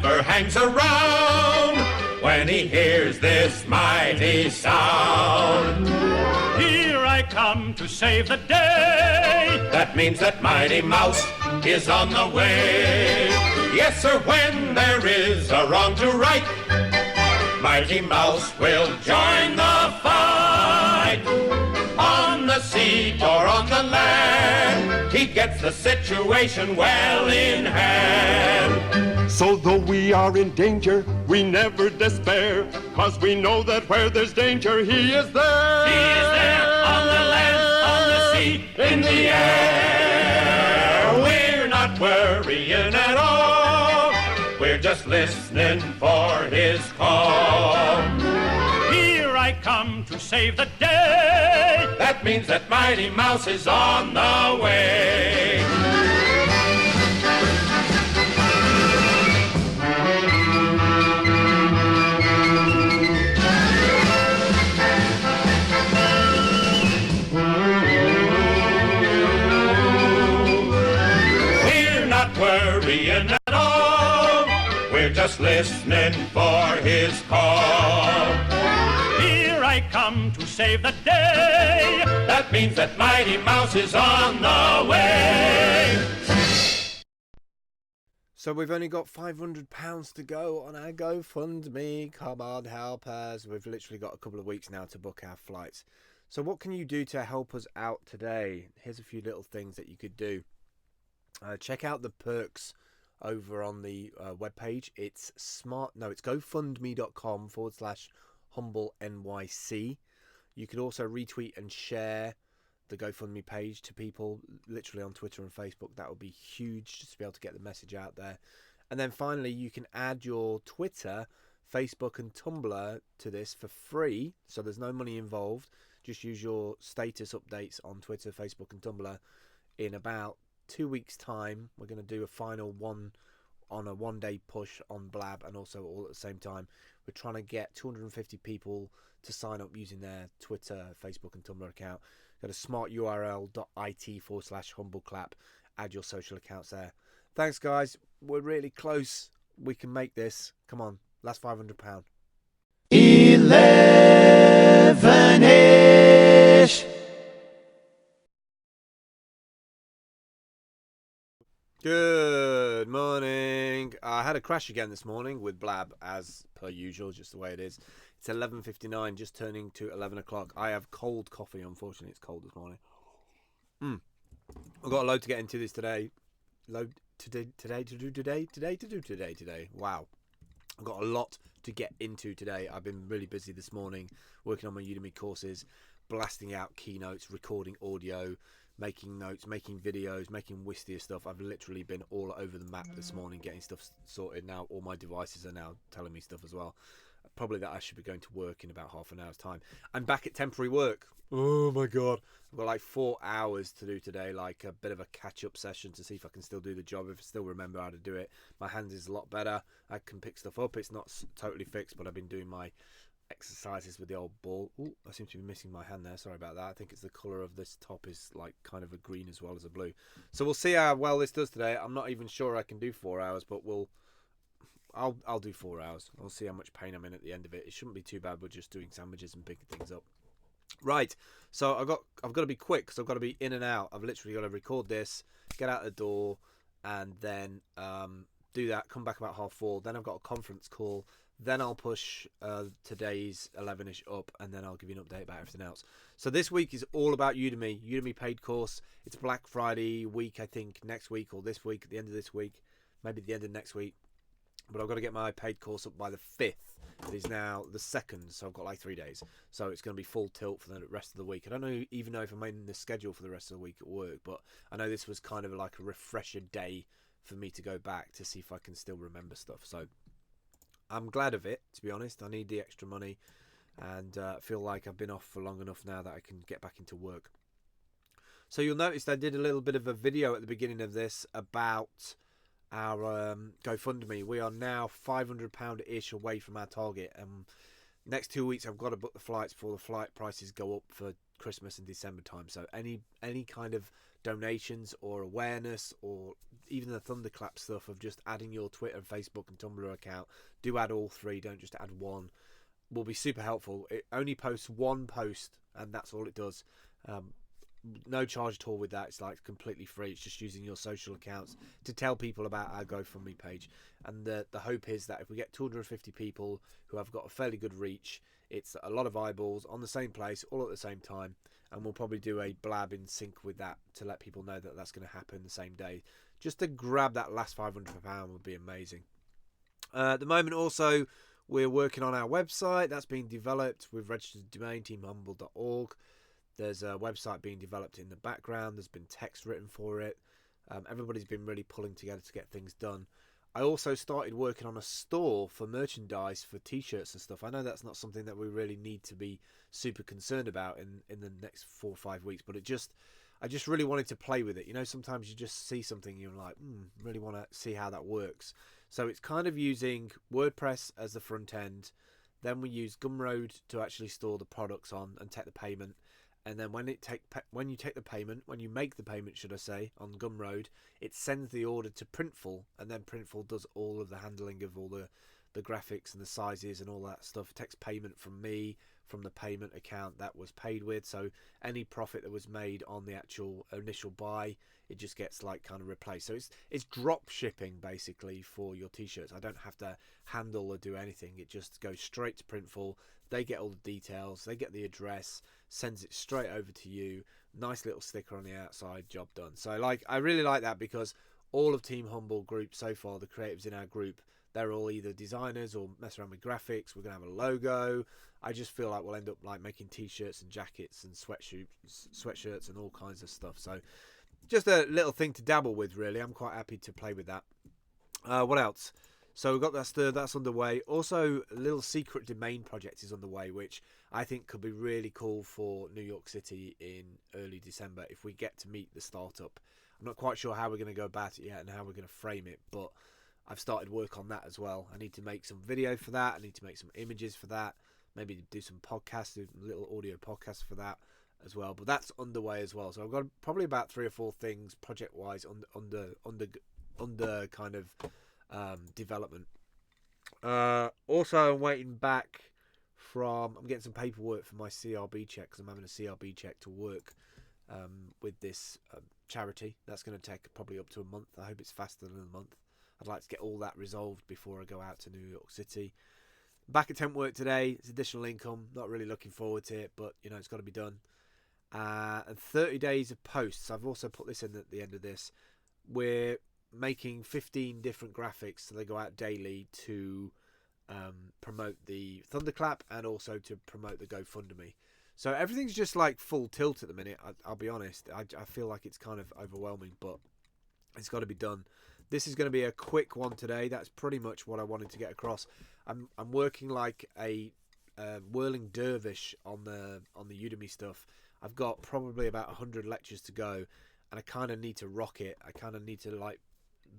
ever hangs around when he hears this mighty sound. Here I come to save the day. That means that Mighty Mouse is on the way. Yes, sir, when there is a wrong to right, Mighty Mouse will join the fight. On the sea or on the land, he gets the situation well in hand. So though we are in danger, we never despair, 'cause we know that where there's danger, he is there. He is there on the land, on the sea, in the air. We're not worrying at all. We're just listening for his call. Here I come to save the day. That means that Mighty Mouse is on the way. We're not worrying at all. We're just listening for his call. Here I come to save the day. That means that Mighty Mouse is on the way. So we've only got £500 to go on our GoFundMe. Come on, help us. We've literally got a couple of weeks now to book our flights. So what can you do to help us out today? Here's a few little things that you could do. Check out the perks over on the webpage. It's gofundme.com/HumbleNYC. You could also retweet and share the GoFundMe page to people literally on Twitter and Facebook. That would be huge, just to be able to get the message out there. And then finally, you can add your Twitter, Facebook and Tumblr to this for free, so there's no money involved. Just use your status updates on Twitter, Facebook and Tumblr. In about 2 weeks time, we're going to do a final one on a one-day push on Blab, and also all at the same time we're trying to get 250 people to sign up using their Twitter, Facebook and Tumblr account. Go to smarturl.it/humbleclap. Add your social accounts there. Thanks guys, we're really close. We can make this. Come on, last £500. Elevenish. Good morning. I had a crash again this morning with Blab, as per usual, just the way it is. It's 11:59, just turning to 11 o'clock. I have cold coffee, unfortunately. It's cold this morning. I've got a load to get into this today. Wow. I've got a lot to get into today. I've been really busy this morning, working on my Udemy courses, blasting out keynotes, recording audio, making notes, making videos, making Wistia stuff. I've literally been all over the map this morning getting stuff sorted. Now all my devices are now telling me stuff as well. Probably that I should be going to work in about half an hour's time. I'm back at temporary work. Oh my god, I've got like 4 hours to do today, like a bit of a catch-up session to see if I can still do the job, if I still remember how to do it. My hands is a lot better. I can pick stuff up. It's not totally fixed, but I've been doing my exercises with the old ball. Oh, I seem to be missing my hand there. Sorry about that. I think it's the colour of this top is like kind of a green as well as a blue. So we'll see how well this does today. I'm not even sure I can do 4 hours, but I'll do 4 hours. I'll see how much pain I'm in at the end of it. It shouldn't be too bad. We're just doing sandwiches and picking things up. Right. So I've got to be quick because I've got to be in and out. I've literally got to record this, get out the door, and then do that. Come back about 4:30. Then I've got a conference call. Then I'll push today's 11ish up, and then I'll give you an update about everything else. So this week is all about Udemy. Udemy paid course. It's Black Friday week, I think, next week or this week, at the end of this week, maybe the end of next week. But I've got to get my paid course up by the 5th. It is now the 2nd, so I've got like 3 days. So it's going to be full tilt for the rest of the week. I don't even know if I'm in the schedule for the rest of the week at work, but I know this was kind of like a refresher day for me to go back to see if I can still remember stuff. So I'm glad of it, to be honest. I need the extra money, and feel like I've been off for long enough now that I can get back into work. So you'll notice I did a little bit of a video at the beginning of this about our GoFundMe. We are now £500-ish away from our target, and Next 2 weeks I've got to book the flights before the flight prices go up for Christmas and December time. So any kind of donations or awareness, or even the thunderclap stuff of just adding your Twitter, Facebook and Tumblr account, do add all three, don't just add one, will be super helpful. It only posts one post and that's all it does. No charge at all with that. It's like completely free. It's just using your social accounts to tell people about our GoFundMe page. And the hope is that if we get 250 people who have got a fairly good reach, it's a lot of eyeballs on the same place all at the same time, and we'll probably do a blab in sync with that to let people know that that's going to happen the same day. Just to grab that last £500 would be amazing. At the moment also, we're working on our website. That's being developed. We've registered a domain, teamhumble.org. There's a website being developed in the background. There's been text written for it. Everybody's been really pulling together to get things done. I also started working on a store for merchandise for t-shirts and stuff. I know that's not something that we really need to be super concerned about in the next 4 or 5 weeks, but I just really wanted to play with it. You know, sometimes you just see something and you're like, really want to see how that works. So it's kind of using WordPress as the front end. Then we use Gumroad to actually store the products on and take the payment. And then when you make the payment, should I say, on Gumroad, it sends the order to Printful, and then Printful does all of the handling of all the graphics and the sizes and all that stuff. It takes payment from me, from the payment account that was paid with. So any profit that was made on the actual initial buy, it just gets like kind of replaced. So it's drop shipping basically for your t-shirts. I don't have to handle or do anything. It just goes straight to Printful. They get all the details, they get the address, sends it straight over to you. Nice little sticker on the outside, job done. So like, I really like that because all of Team Humble group so far, the creatives in our group, they're all either designers or mess around with graphics. We're gonna have a logo. I just feel like we'll end up like making t-shirts and jackets and sweatshirts and all kinds of stuff. So just a little thing to dabble with, really. I'm quite happy to play with that. What else? So we've got that's underway. Also, a little secret domain project is underway, which I think could be really cool for New York City in early December if we get to meet the startup. I'm not quite sure how we're going to go about it yet and how we're going to frame it, but I've started work on that as well. I need to make some video for that. I need to make some images for that. Maybe do some podcasts, do a little audio podcast for that as well. But that's underway as well. So I've got probably about 3 or 4 things project-wise under kind of development. Also, I'm waiting back from. I'm getting some paperwork for my CRB check because I'm having a CRB check to work with this charity. That's going to take probably up to a month. I hope it's faster than a month. I'd like to get all that resolved before I go out to New York City. Back at temp work today. It's additional income. Not really looking forward to it, but you know it's got to be done. And 30 days of posts. I've also put this in at the end of this. We're making 15 different graphics so they go out daily to promote the Thunderclap and also to promote the GoFundMe. So everything's just like full tilt at the minute. I'll be honest. I feel like it's kind of overwhelming, but it's got to be done. This is going to be a quick one today. That's pretty much what I wanted to get across. I'm working like a whirling dervish on the Udemy stuff. I've got probably about 100 lectures to go, and I kind of need to rock it. I kind of need to like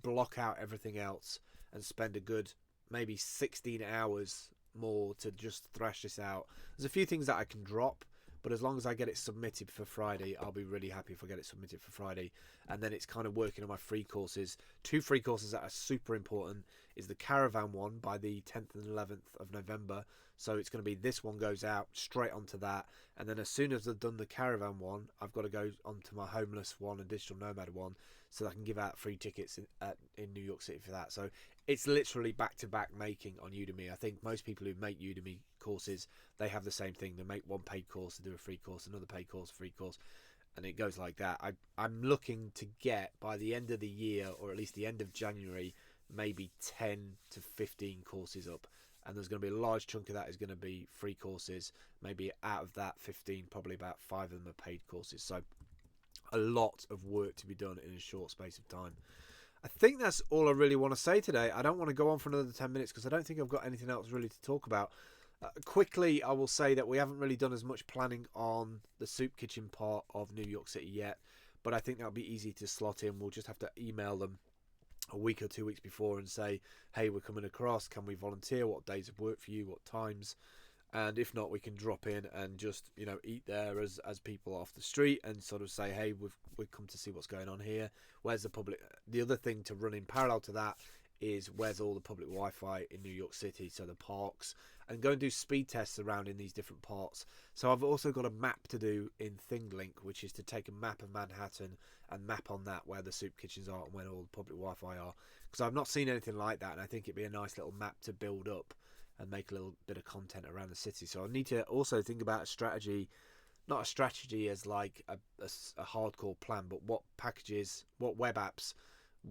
block out everything else and spend a good maybe 16 hours more to just thrash this out. There's a few things that I can drop, but as long as I get it submitted for Friday, I'll be really happy if I get it submitted for Friday. And then it's kind of working on my free courses. 2 free courses that are super important is the caravan one by the 10th and 11th of November. So it's going to be this one goes out straight onto that. And then as soon as I've done the caravan one, I've got to go onto my homeless one and digital nomad one so that I can give out free tickets in New York City for that. So it's literally back-to-back making on Udemy. I think most people who make Udemy courses, they have the same thing. They make one paid course, they do a free course, another paid course, free course, and it goes like that. I'm looking to get, by the end of the year, or at least the end of January, maybe 10 to 15 courses up. And there's going to be a large chunk of that is going to be free courses. Maybe out of that 15, probably about 5 of them are paid courses. So a lot of work to be done in a short space of time. I think that's all I really want to say today. I don't want to go on for another 10 minutes because I don't think I've got anything else really to talk about. Quickly, I will say that we haven't really done as much planning on the soup kitchen part of New York City yet, but I think that'll be easy to slot in. We'll just have to email them a week or 2 weeks before and say, hey, we're coming across, can we volunteer, what days have worked for you, what times, And if not, we can drop in and just, you know, eat there as people off the street and sort of say, hey, we've come to see what's going on here. Where's the public? The other thing to run in parallel to that is where's all the public Wi-Fi in New York City, so the parks, and go and do speed tests around in these different parts. So I've also got a map to do in ThingLink, which is to take a map of Manhattan and map on that where the soup kitchens are and where all the public Wi-Fi are, because I've not seen anything like that, and I think it'd be a nice little map to build up and make a little bit of content around the city. So I need to also think about a strategy, not a strategy as like a hardcore plan, but what packages, what web apps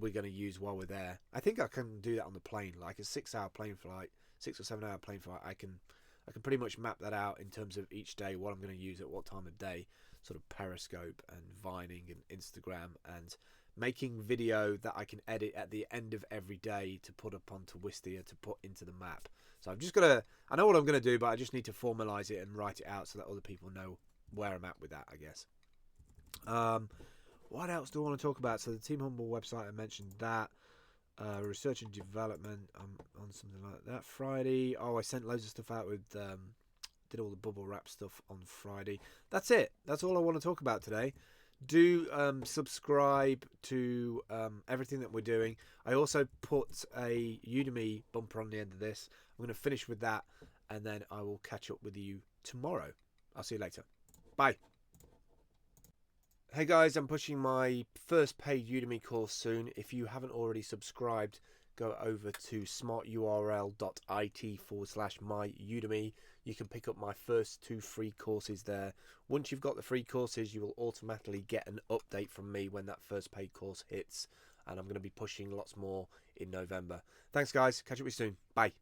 we're going to use while we're there. I think I can do that on the plane, like a 6-hour plane flight, 6 or 7 hour plane flight. I can pretty much map that out in terms of each day, what I'm going to use at what time of day, sort of Periscope and Vining and Instagram, and making video that I can edit at the end of every day to put up onto Wistia to put into the map. So I've just got to, I know what I'm going to do, but I just need to formalize it and write it out so that other people know where I'm at with that, I guess. What else do I want to talk about? So the Team Humble website, I mentioned that. Research and development, on something like that. Friday, I sent loads of stuff out with, did all the bubble wrap stuff on Friday. That's it. That's all I want to talk about today. Do subscribe to everything that we're doing. I also put a Udemy bumper on the end of this. I'm going to finish with that, and then I will catch up with you tomorrow. I'll see you later. Bye. Hey guys, I'm pushing my first paid Udemy course soon. If you haven't already subscribed, go over to smarturl.it/myudemy. You can pick up my first 2 free courses there. Once you've got the free courses, you will automatically get an update from me when that first paid course hits. And I'm going to be pushing lots more in November. Thanks guys, catch up with you soon. Bye.